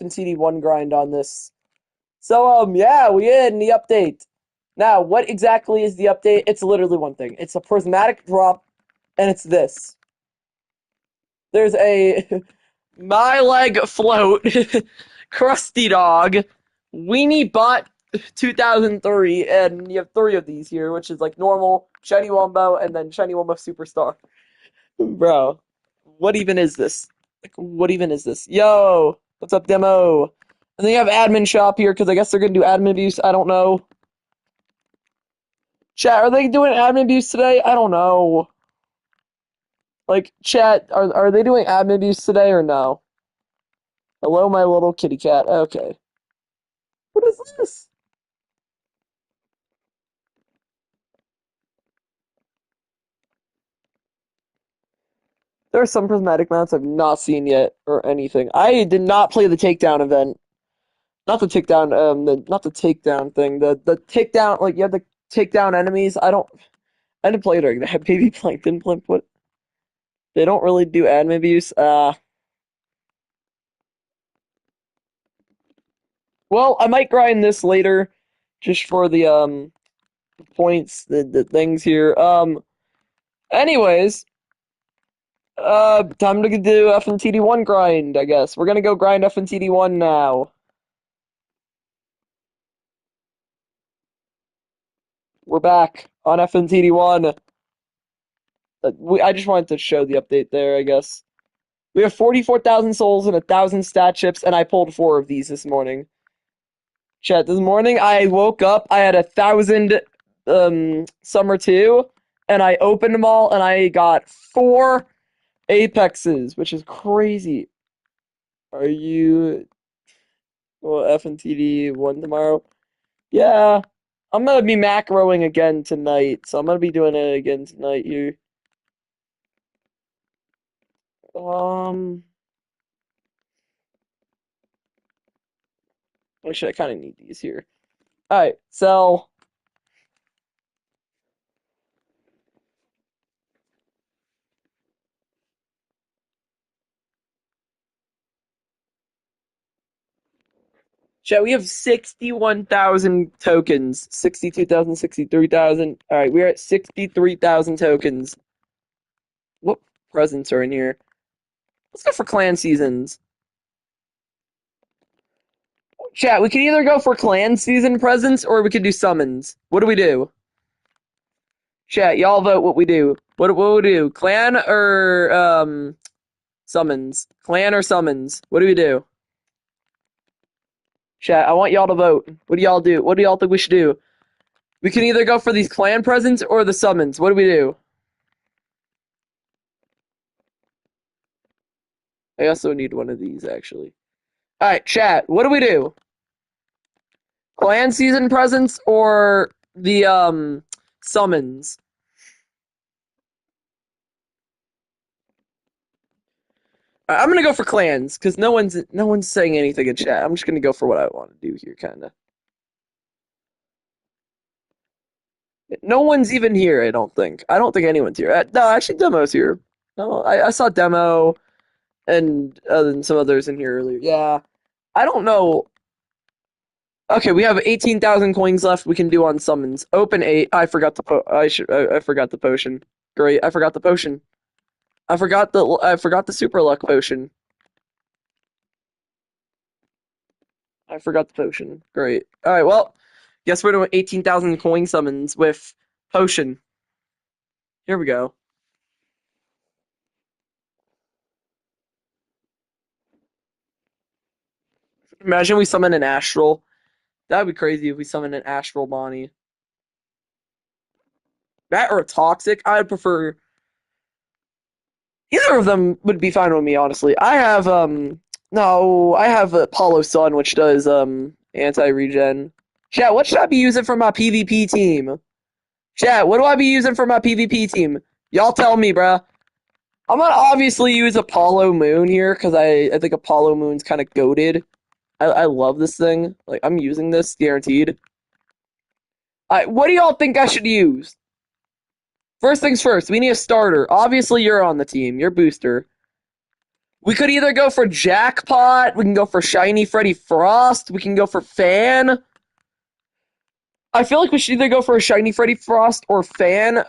Fntd1 grind on this. So, yeah, we had the update. Now, what exactly is the update? It's literally one thing. It's a prismatic drop, and it's this. There's a My Leg Float, Krusty Dog, Weenie Bot 2003, and you have three of these here, which is like normal, Shiny Wombo, and then Shiny Wombo Superstar. Bro, what even is this? Like, what even is this? Yo, what's up, demo? And then you have admin shop here, because I guess they're gonna do admin abuse. I don't know. Chat, are they doing admin abuse today? I don't know. Like, chat, are they doing admin abuse today or no? Hello, my little kitty cat. Okay. What is this? There are some prismatic mounts I've not seen yet or anything. I did not play the takedown event. Not the takedown, not the takedown thing. The takedown, like you have to take down enemies. I didn't play during that. Baby Plankton Plimp. What? They don't really do admin abuse. Well, I might grind this later, just for the points, the things here. Anyways, time to do Fntd1 grind. I guess we're gonna go grind Fntd1 now. We're back on Fntd1. I just wanted to show the update there, I guess. We have 44,000 souls and 1,000 stat chips, and I pulled 4 of these this morning. Chat, this morning I woke up, I had 1,000 Summer 2, and I opened them all, and I got 4 Apexes, which is crazy. Are you... Well, Fntd1 tomorrow? Yeah, I'm gonna be macroing again tonight, so I'm gonna be doing it again tonight here. Actually, I kind of need these here. Alright, so... Chat, we have 61,000 tokens. 62,000, 63,000. Alright, we're at 63,000 tokens. What presents are in here? Let's go for clan seasons. Chat, we can either go for clan season presents or we could do summons. What do we do? Chat, y'all vote what we do. What we do? Clan or summons? Clan or summons? What do we do? Chat, I want y'all to vote. What do y'all do? What do y'all think we should do? We can either go for these clan presents or the summons. What do we do? I also need one of these, actually. Alright, chat, what do we do? Clan season presents or the summons? I'm gonna go for clans, because no one's saying anything in chat. I'm just gonna go for what I want to do here, kinda. No one's even here, I don't think. I don't think anyone's here. No, actually, Demo's here. No, I saw Demo and some others in here earlier. Yeah. I don't know. Okay, we have 18,000 coins left we can do on summons. Open 8. I forgot the I forgot the potion. Great, I forgot the potion. I forgot the super luck potion. I forgot the potion. Great. Alright, well, guess we're doing 18,000 coin summons with potion. Here we go. Imagine we summon an astral. That'd be crazy if we summon an astral Bonnie. That or a toxic. I'd prefer either of them would be fine with me, honestly. I have no, I have Apollo Sun, which does anti-regen. Chat, what should I be using for my PvP team? Chat, what do I be using for my PvP team? Y'all tell me, bruh. I'm gonna obviously use Apollo Moon here, because I think Apollo Moon's kind of goated. I love this thing. Like, I'm using this, guaranteed. What do y'all think I should use? First things first, we need a starter. Obviously, you're on the team. You're booster. We could either go for Jackpot, we can go for Shiny Freddy Frost, we can go for Fan. I feel like we should either go for a Shiny Freddy Frost or Fan,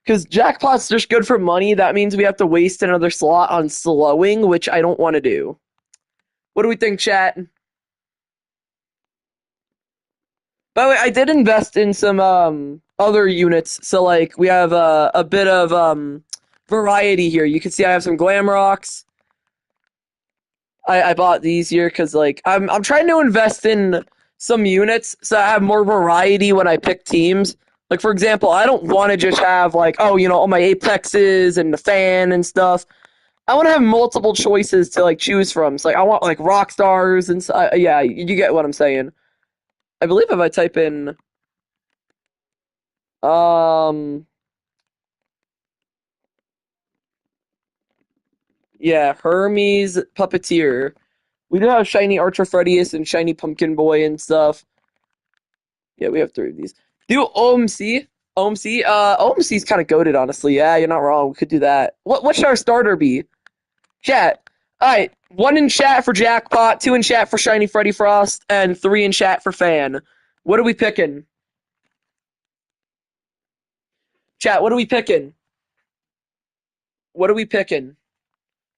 because Jackpot's just good for money. That means we have to waste another slot on slowing, which I don't want to do. What do we think, chat? By the way, I did invest in some other units, so like we have a bit of variety here. You can see I have some Glam Rocks. I bought these here because like I'm trying to invest in some units so I have more variety when I pick teams. Like for example, I don't want to just have like all my Apexes and the Fan and stuff. I want to have multiple choices to like choose from. So like I want like rock stars and yeah, you get what I'm saying. I believe if I type in um yeah, Hermes Puppeteer. We do have shiny Archer Freddyus and shiny Pumpkin Boy and stuff. Yeah, we have three of these. Do OMC. OMC's kind of goated, honestly. Yeah, you're not wrong. We could do that. What should our starter be? Chat. Alright, 1 in chat for Jackpot, 2 in chat for Shiny Freddy Frost, and 3 in chat for Fan. What are we picking? Chat, what are we picking? What are we picking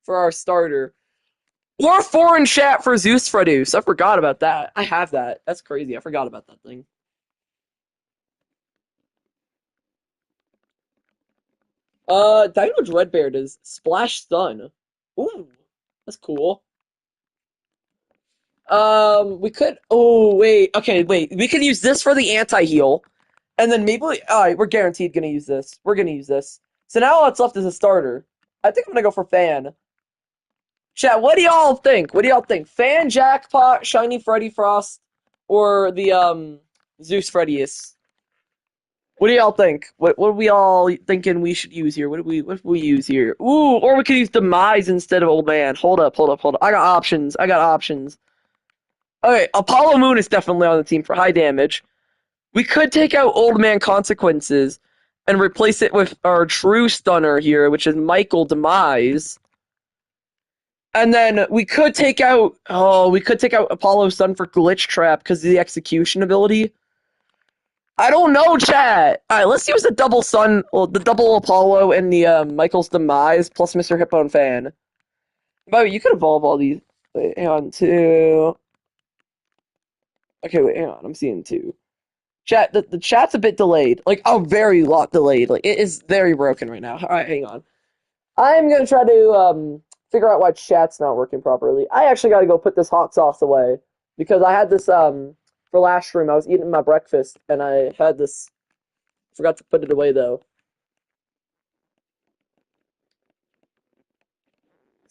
for our starter? Or 4 in chat for Zeus Fredus. I forgot about that. I have that. That's crazy. I forgot about that thing. Dino Dreadbear does Splash Stun. Ooh, that's cool. We could. Oh, wait. Okay, wait. We could use this for the anti-heal. And then maybe. Alright, we're guaranteed gonna use this. We're gonna use this. So now all that's left is a starter. I think I'm gonna go for Fan. Chat, what do y'all think? What do y'all think? Fan, Jackpot, Shiny Freddy Frost, or the, Zeus Freddyus? What do y'all think? What are we all thinking we should use here? What do we use here? Ooh, or we could use Demise instead of Old Man. Hold up. I got options. Okay, Apollo Moon is definitely on the team for high damage. We could take out Old Man Consequences and replace it with our true stunner here, which is Michael Demise. And then we could take out Apollo Sun for Glitch Trap because of the execution ability. I don't know, chat. All right, let's use the double Sun, well, the double Apollo and the Michael's Demise plus Mr. Hippo and Fan. By the way, you could evolve all these. Wait, hang on, two. Okay, wait, hang on. I'm seeing two. Chat, the chat's a bit delayed. Like, a very lot delayed. Like, it is very broken right now. All right, hang on. I'm gonna try to figure out why chat's not working properly. I actually gotta go put this hot sauce away because I had this for last stream. I was eating my breakfast and I had this. Forgot to put it away though.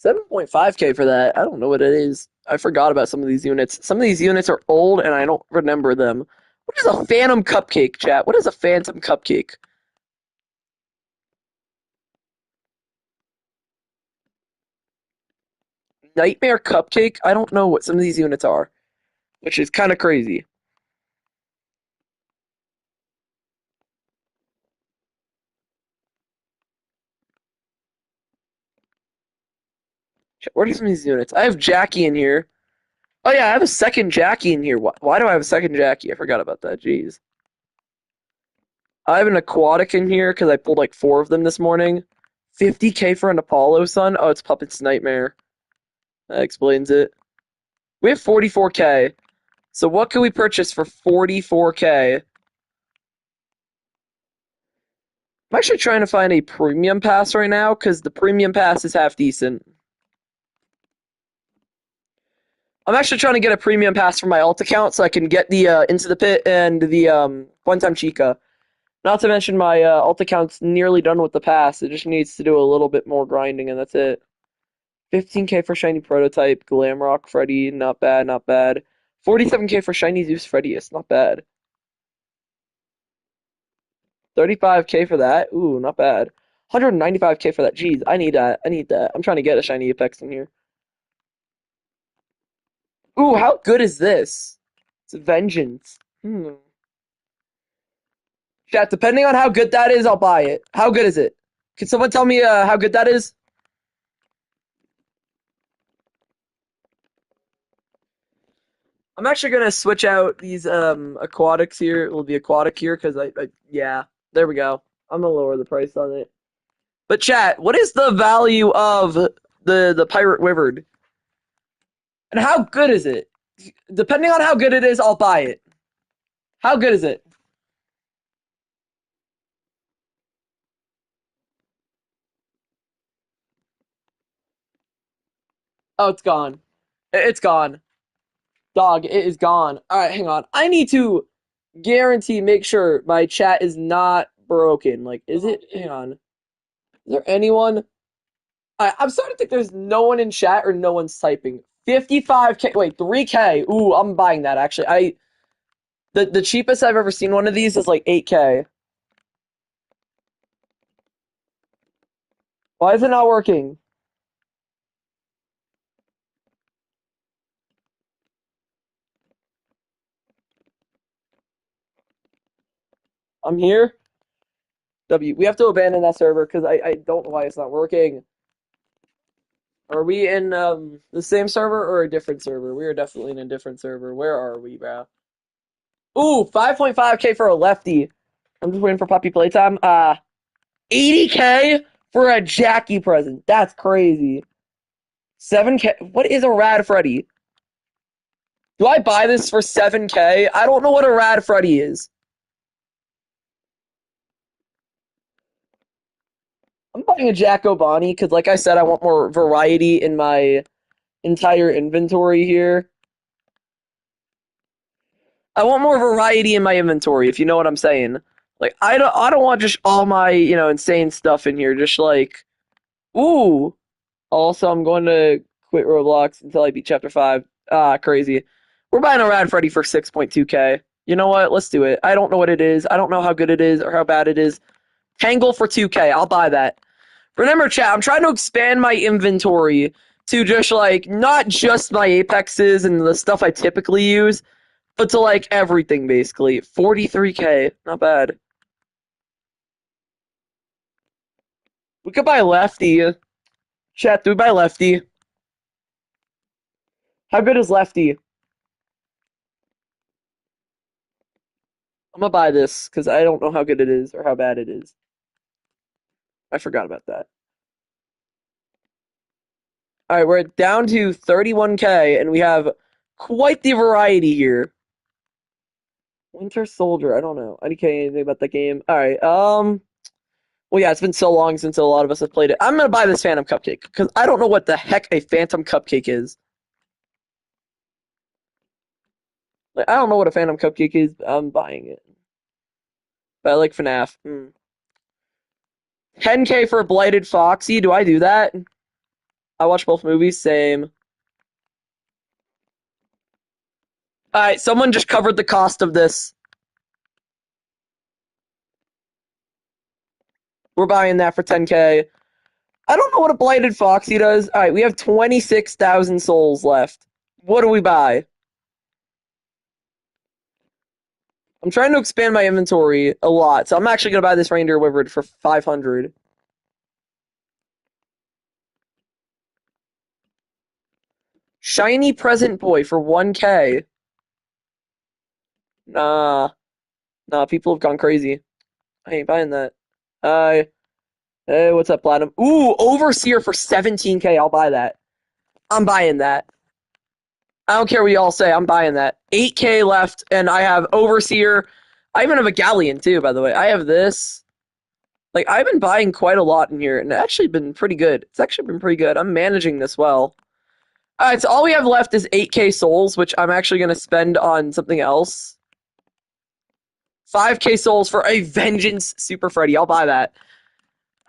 7.5K for that. I don't know what it is. I forgot about some of these units. Some of these units are old and I don't remember them. What is a Phantom Cupcake, chat? What is a Phantom Cupcake? Nightmare Cupcake? I don't know what some of these units are, which is kind of crazy. What are some of these units? I have Jackie in here. Oh yeah, I have a second Jackie in here. Why do I have a second Jackie? I forgot about that. Jeez. I have an aquatic in here because I pulled like 4 of them this morning. 50K for an Apollo Sun? Oh, it's Puppet's Nightmare. That explains it. We have 44K. So what can we purchase for 44K? I'm actually trying to find a premium pass right now because the premium pass is half decent. I'm actually trying to get a premium pass for my alt account so I can get the Into the Pit and the One Time Chica. Not to mention my alt account's nearly done with the pass. It just needs to do a little bit more grinding and that's it. 15K for Shiny Prototype, Glamrock Freddy, not bad, not bad. 47K for Shiny Zeus Freddyus, not bad. 35K for that, ooh, not bad. 195K for that, jeez, I need that, I'm trying to get a Shiny Apex in here. Ooh, how good is this? It's Vengeance. Chat, depending on how good that is, I'll buy it. How good is it? Can someone tell me how good that is? I'm actually gonna switch out these aquatics here. It will be aquatic here because yeah, there we go. I'm gonna lower the price on it. But chat, what is the value of the pirate wyvern? And how good is it? Depending on how good it is, I'll buy it. How good is it? Oh, it's gone. It's gone. Dog, it is gone. Alright, hang on. I need to guarantee, make sure my chat is not broken. Like, is it? Hang on. Is there anyone? I'm starting to think there's no one in chat or no one's typing. 55K. Wait, 3K. Ooh, I'm buying that actually. The cheapest I've ever seen one of these is like 8K. Why is it not working? I'm here. We have to abandon that server because I don't know why it's not working. Are we in the same server or a different server? We are definitely in a different server. Where are we, bro? Ooh, 5.5K for a lefty. I'm just waiting for puppy playtime. 80K for a Jackie present. That's crazy. 7K. What is a Rad Freddy? Do I buy this for 7K? I don't know what a Rad Freddy is. I'm buying a Jack O'Bonnie because, like I said, I want more variety in my entire inventory here. I want more variety in my inventory, if you know what I'm saying. Like I don't want just all my, insane stuff in here. Just like, ooh. Also, I'm going to quit Roblox until I beat Chapter 5. Ah, crazy. We're buying a Rad Freddy for 6.2K. You know what? Let's do it. I don't know what it is. I don't know how good it is or how bad it is. Tangle for 2K. I'll buy that. Remember, chat, I'm trying to expand my inventory to just like not just my Apexes and the stuff I typically use, but to like everything basically. 43K. Not bad. We could buy Lefty. Chat, do we buy Lefty? How good is Lefty? I'm gonna buy this because I don't know how good it is or how bad it is. I forgot about that. All right, we're down to 31K, and we have quite the variety here. Winter Soldier. I don't know. I didn't anything about that game. All right. Well, yeah, it's been so long since a lot of us have played it. I'm gonna buy this Phantom Cupcake because I don't know what the heck a Phantom Cupcake is. Like, I don't know what a Phantom Cupcake is. But I'm buying it. But I like FNAF. 10K for Blighted Foxy. Do I do that? I watch both movies. Same. All right, someone just covered the cost of this. We're buying that for 10K. I don't know what a Blighted Foxy does. All right, we have 26,000 souls left. What do we buy? I'm trying to expand my inventory a lot, so I'm actually going to buy this Reindeer Wyvern for 500. Shiny Present Boy for 1K. Nah, nah, people have gone crazy. I ain't buying that. Uh, hey, what's up, Platinum? Ooh, Overseer for 17K. I'll buy that. I'm buying that. I don't care what y'all say. I'm buying that. 8K left, and I have Overseer. I even have a Galleon, too, by the way. I have this. Like, I've been buying quite a lot in here, and it's actually been pretty good. It's actually been pretty good. I'm managing this well. Alright, so all we have left is 8K souls, which I'm actually going to spend on something else. 5K souls for a Vengeance Super Freddy. I'll buy that.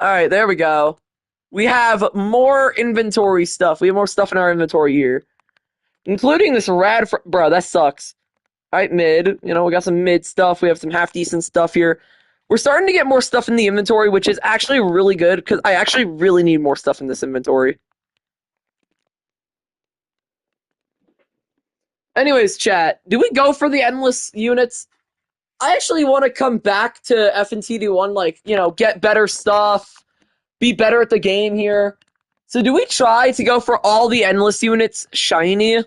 Alright, there we go. We have more inventory stuff. We have more stuff in our inventory here. Including this rad... Bro, that sucks. Alright, mid. We got some mid stuff. We have some half-decent stuff here. We're starting to get more stuff in the inventory, which is actually really good, because I actually really need more stuff in this inventory. Anyways, chat, do we go for the endless units? I actually want to come back to Fntd1, like, get better stuff, be better at the game here. So do we try to go for all the endless units shiny?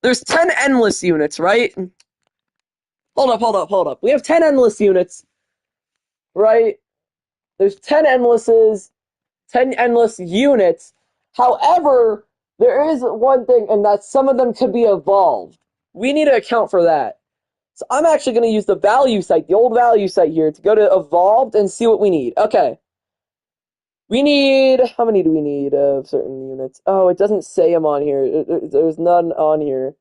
there's 10 endless units, right? Hold up. We have 10 endless units, right? There's 10 endlesses, 10 endless units. However, there is one thing, and that some of them could be evolved. We need to account for that. So I'm actually going to use the value site, the old value site here, to go to evolved and see what we need. Okay. We need, how many do we need of certain units? Oh, it doesn't say them on here. There's none on here.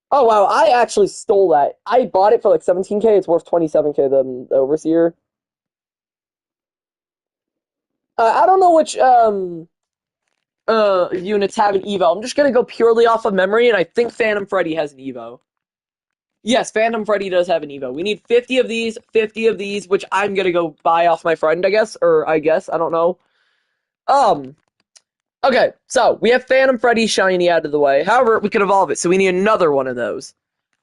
Oh, wow, I actually stole that. I bought it for like 17K. It's worth 27K, the Overseer. I don't know which units have an Evo. I'm just gonna go purely off of memory, and I think Phantom Freddy has an Evo. Yes, Phantom Freddy does have an Evo. We need 50 of these, 50 of these, which I'm gonna go buy off my friend, I guess, I don't know. Um, okay, so we have Phantom Freddy shiny out of the way. However, we could evolve it, so we need another one of those.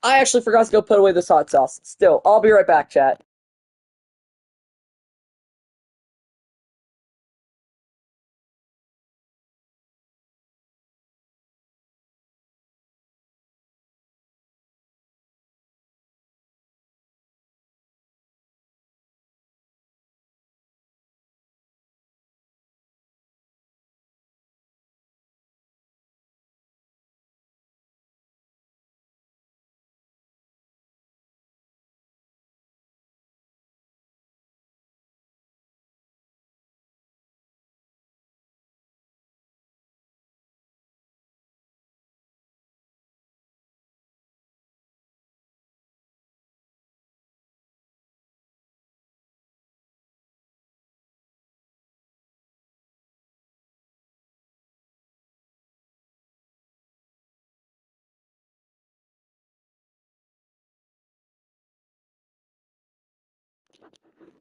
I actually forgot to go put away this hot sauce. Still, I'll be right back, chat.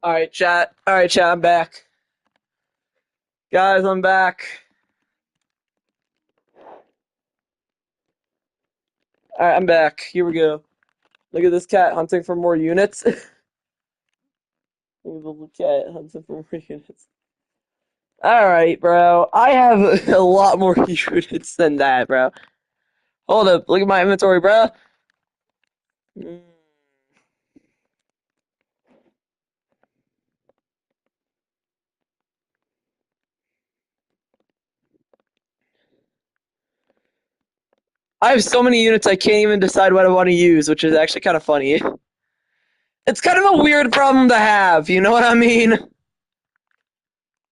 Alright, chat. Alright, chat, I'm back. Guys, I'm back. Alright, I'm back. Here we go. Look at this cat hunting for more units. Look at the little cat hunting for more units. Alright, bro. I have a lot more units than that, bro. Hold up. Look at my inventory, bro. Mm. I have so many units I can't even decide what I want to use, which is actually kind of funny. It's kind of a weird problem to have, you know what I mean?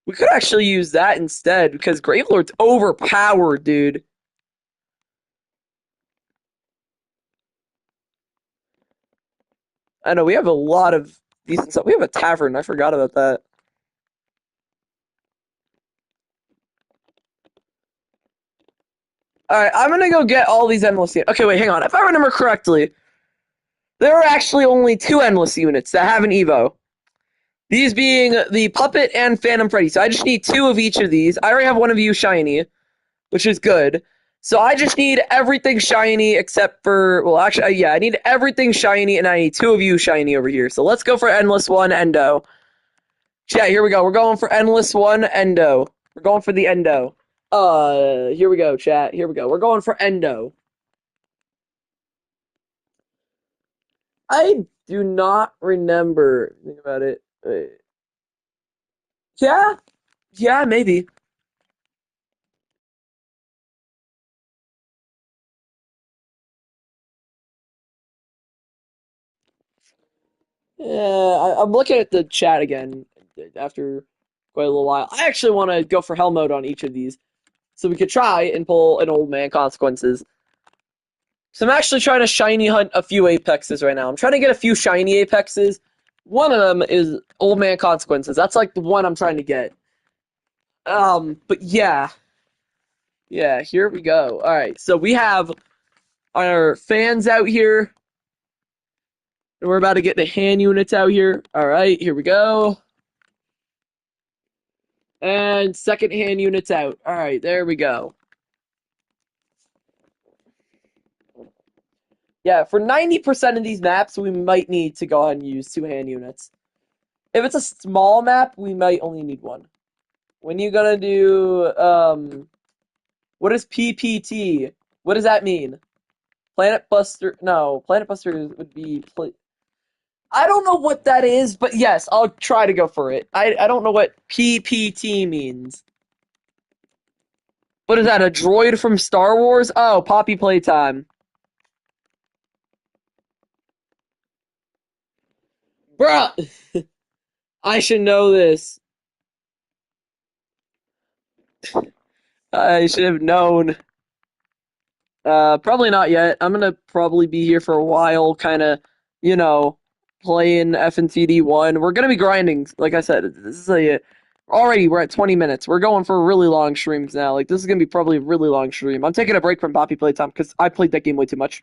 We could actually use that instead, because Gravelord's overpowered, dude. I know, we have a lot of decent stuff. We have a tavern, I forgot about that. Alright, I'm gonna go get all these endless units. Okay, wait, hang on. If I remember correctly, there are actually only 2 endless units that have an Evo. These being the Puppet and Phantom Freddy. So I just need 2 of each of these. I already have one of you shiny, which is good. So I just need everything shiny except for, well, actually, yeah, I need everything shiny, and I need 2 of you shiny over here. So let's go for Endless 1 Endo. Chat, here we go. We're going for Endless 1 Endo. We're going for the Endo. Here we go, chat. Here we go. We're going for Endo. I do not remember. Think about it. Wait. Yeah, yeah, maybe. Yeah, I'm looking at the chat again after quite a little while. I actually want to go for hell mode on each of these, so we could try and pull an old man consequences. So I'm actually trying to shiny hunt a few apexes right now. I'm trying to get a few shiny apexes. One of them is old man consequences. That's like the one I'm trying to get. But yeah, yeah. Here we go. All right, so we have our fans out here. And we're about to get the hand units out here. All right, here we go. And second hand units out. All right, there we go. Yeah, for 90% of these maps, we might need to go ahead and use 2 hand units. If it's a small map, we might only need 1. When you gonna do, what is PPT? What does that mean? Planet Buster. No, Planet Buster would be. I don't know what that is, but yes, I'll try to go for it. I don't know what PPT means. What is that? A droid from Star Wars? Oh, Poppy Playtime. Bruh! I should know this. I should have known. Probably not yet. I'm gonna probably be here for a while, kind of, you know, playing Fntd1. We're gonna be grinding, like I said. This is a already we're at 20 minutes. We're going for really long streams now. Like this is gonna be probably a really long stream. I'm taking a break from Poppy Playtime because I played that game way too much.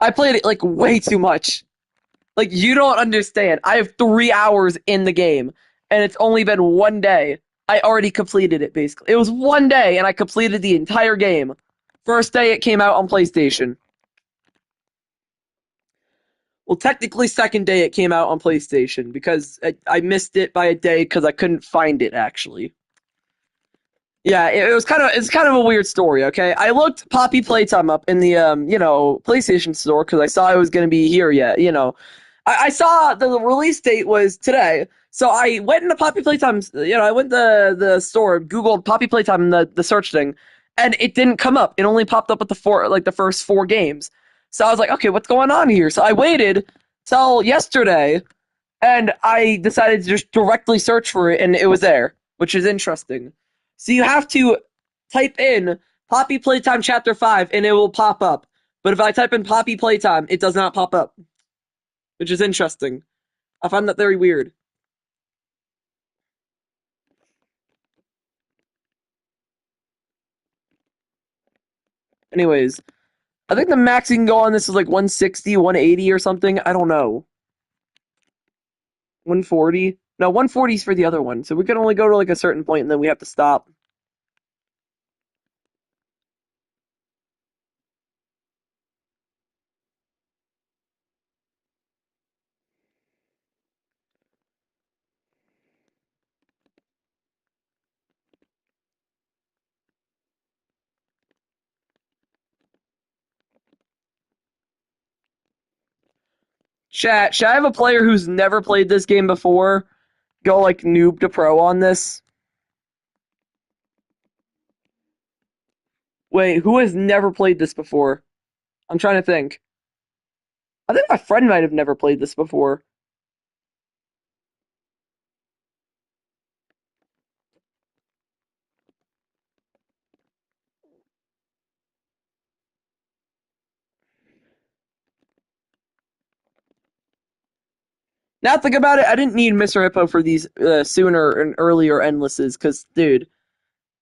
I played it like way too much. Like you don't understand. I have 3 hours in the game, and it's only been one day. I already completed it basically. It was one day, and I completed the entire game. First day it came out on PlayStation. Well, technically, second day it came out on PlayStation because I missed it by a day because I couldn't find it actually. Yeah, it was it's kind of a weird story. Okay, I looked Poppy Playtime up in the PlayStation store because I saw it was going to be here yet. I saw the release date was today, so I went into Poppy Playtime's. I went to the store, Googled Poppy Playtime, the search thing, and it didn't come up. It only popped up with the first 4 games. So I was like, okay, what's going on here? So I waited till yesterday, and I decided to just directly search for it, and it was there, which is interesting. So you have to type in Poppy Playtime Chapter 5, and it will pop up. But if I type in Poppy Playtime, it does not pop up, which is interesting. I find that very weird. Anyways, I think the max you can go on this is like 160, 180 or something. I don't know. 140? No, 140 is for the other one. So we can only go to like a certain point and then we have to stop. Chat, should I have a player who's never played this game before go like noob to pro on this? Wait, who has never played this before? I'm trying to think. I think my friend might have never played this before. Now think about it, I didn't need Mr. Hippo for these sooner and earlier endlesses, because, dude,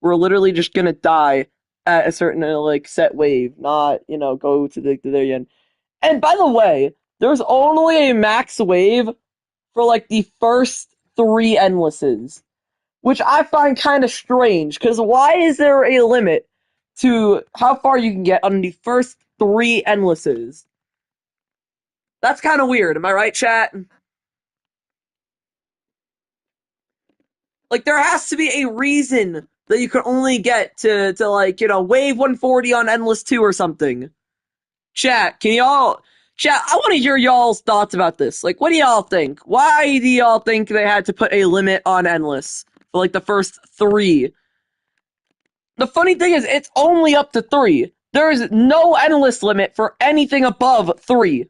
we're literally just gonna die at a certain like set wave, not go to the end. And by the way, there's only a max wave for like the first 3 endlesses, which I find kind of strange. Because why is there a limit to how far you can get on the first 3 endlesses? That's kind of weird. Am I right, chat? Like there has to be a reason that you can only get to like wave 140 on endless 2 or something. Chat, I want to hear y'all's thoughts about this. Like, what do y'all think? Why do y'all think they had to put a limit on endless for like the first 3? The funny thing is, it's only up to 3. There is no endless limit for anything above 3.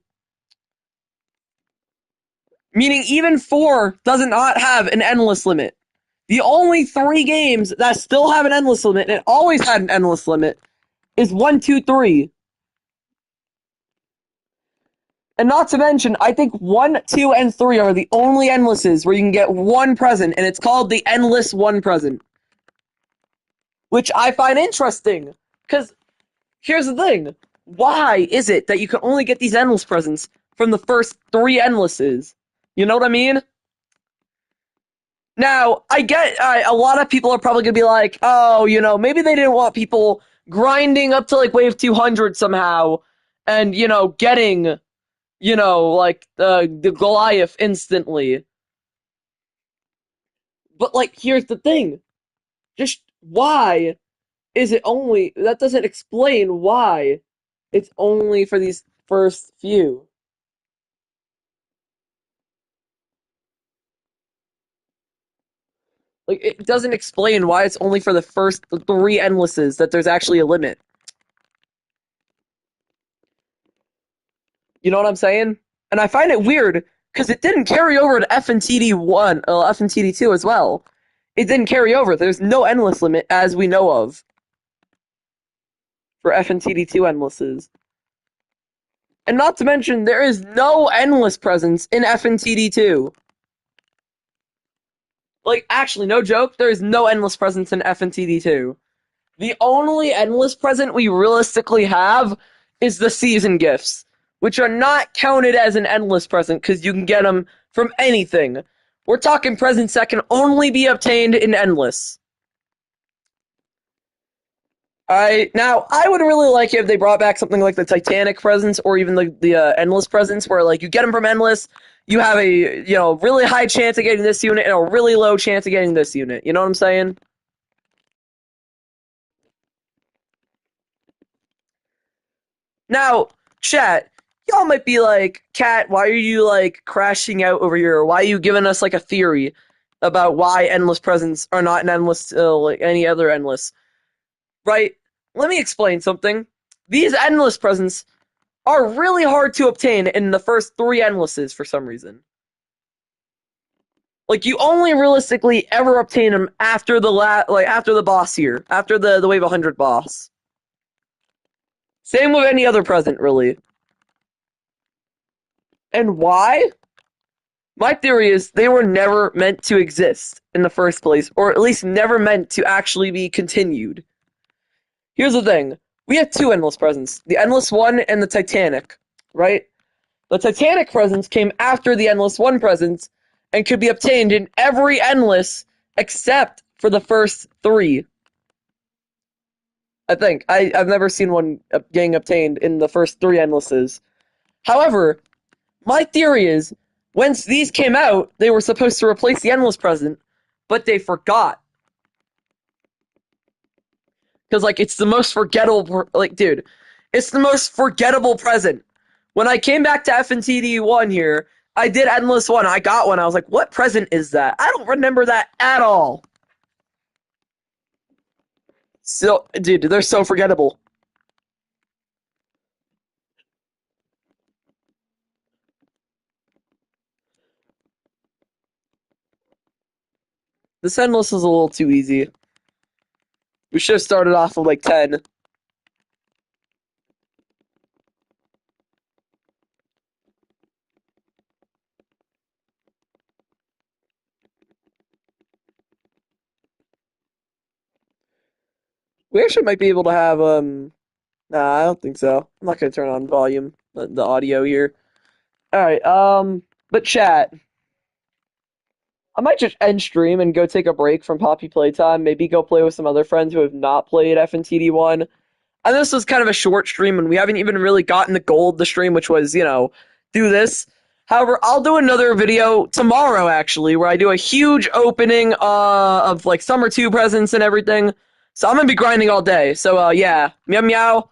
Meaning even 4 does not have an endless limit. The only 3 games that still have an endless limit, and it always had an endless limit, is 1, 2, 3. And not to mention, I think 1, 2, and 3 are the only endlesses where you can get 1 present, and it's called the Endless 1 present. Which I find interesting, because here's the thing. Why is it that you can only get these endless presents from the first 3 endlesses? You know what I mean? Now, I get a lot of people are probably going to be like, oh, maybe they didn't want people grinding up to like wave 200 somehow and, getting like the Goliath instantly. But like, here's the thing: just why is it only that doesn't explain why It's only for these first few. Like, it doesn't explain why it's only for the first three endlesses that there's actually a limit. You know what I'm saying? And I find it weird because it didn't carry over to Fntd1, Fntd2 as well. It didn't carry over. There's no endless limit as we know of for Fntd2 endlesses. And not to mention, there is no endless presence in Fntd2. Like, actually, no joke, there is no endless presence in Fntd2. The only endless present we realistically have is the season gifts, which are not counted as an endless present because you can get them from anything. We're talking presents that can only be obtained in endless. Now I would really like it if they brought back something like the Titanic presents or even the endless presents, where like you get them from endless, you have a really high chance of getting this unit and a really low chance of getting this unit. You know what I'm saying? Now, chat, y'all might be like, Cat, why are you like crashing out over here? Why are you giving us like a theory about why endless presents are not an endless like any other endless? Right? Let me explain something. These endless presents are really hard to obtain in the first three endlesses for some reason. Like you only realistically ever obtain them after after the boss here, after the wave 100 boss. Same with any other present, really. And why? My theory is they were never meant to exist in the first place, or at least never meant to actually be continued. Here's the thing. We have two endless presents, the Endless One and the Titanic, right? The Titanic presents came after the Endless One presents and could be obtained in every endless except for the first three. I think. I've never seen one getting obtained in the first three endlesses. However, my theory is, once these came out, they were supposed to replace the endless present, but they forgot. Because, like, it's the most forgettable, like, dude, it's the most forgettable present. When I came back to Fntd1 here, I did Endless One. I got one. I was like, what present is that? I don't remember that at all. So, dude, they're so forgettable. This Endless is a little too easy. We should have started off with, like, 10. We actually might be able to have, nah, I don't think so. I'm not gonna turn on volume, the audio here. Alright, but chat. I might just end stream and go take a break from Poppy Playtime. Maybe go play with some other friends who have not played Fntd1. And this was kind of a short stream, and we haven't even really gotten the goal of the stream, which was, do this. However, I'll do another video tomorrow, actually, where I do a huge opening of, like, Summer 2 presents and everything. So I'm going to be grinding all day. So, yeah. Meow meow.